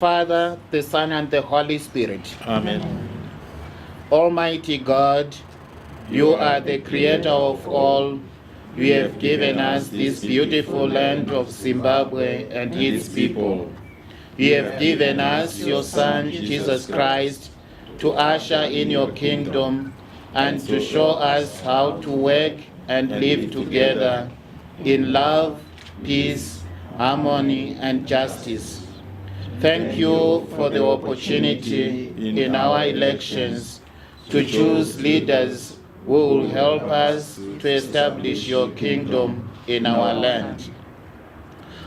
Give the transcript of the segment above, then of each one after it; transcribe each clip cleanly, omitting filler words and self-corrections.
Father, the Son, and the Holy Spirit. Amen. Almighty God, you are the creator of all. You have given us this beautiful land of Zimbabwe and its people. You have given us your Son, Jesus Christ, to usher in your kingdom and to show us how to work and live together in love, peace, harmony, and justice. Thank you for the opportunity in our elections to choose leaders who will help us to establish your kingdom in our land.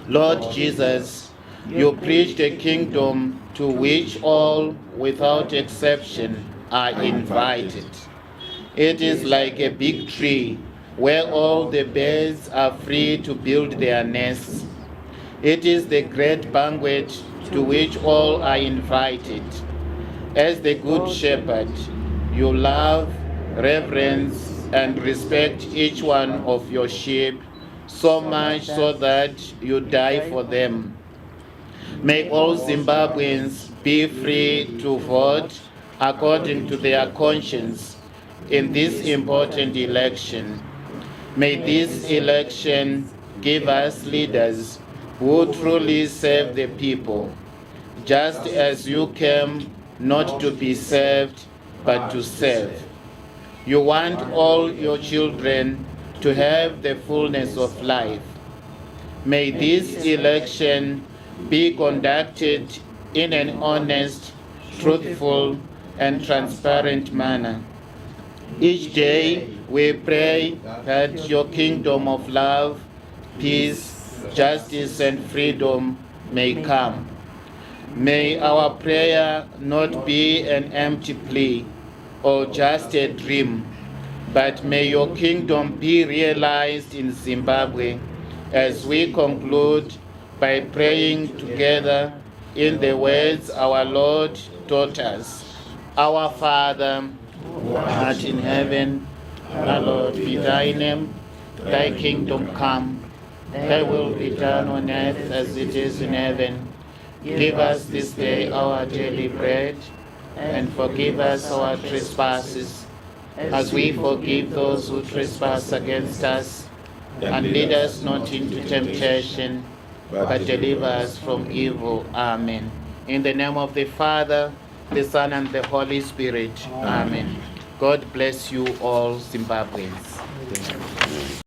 Lord Jesus, you preached a kingdom to which all, without exception, are invited. It is like a big tree where all the birds are free to build their nests. It is the great banquet to which all are invited. As the Good Shepherd, you love, reverence, and respect each one of your sheep, so much so that you die for them. May all Zimbabweans be free to vote according to their conscience in this important election. May this election give us leaders who truly serve the people, just as you came not to be served, but to serve. You want all your children to have the fullness of life. May this election be conducted in an honest, truthful, and transparent manner. Each day we pray that your kingdom of love, peace, justice, and freedom may come. May our prayer not be an empty plea or just a dream, but may your kingdom be realized in Zimbabwe as we conclude by praying together in the words our Lord taught us. Our Father, who art in heaven, hallowed be thy name. Thy kingdom come. Thy will be done on earth as it is in heaven. Give us this day our daily bread, and forgive us our trespasses, as we forgive those who trespass against us. And lead us not into temptation, but deliver us from evil. Amen. In the name of the Father, the Son, and the Holy Spirit. Amen. God bless you all, Zimbabweans.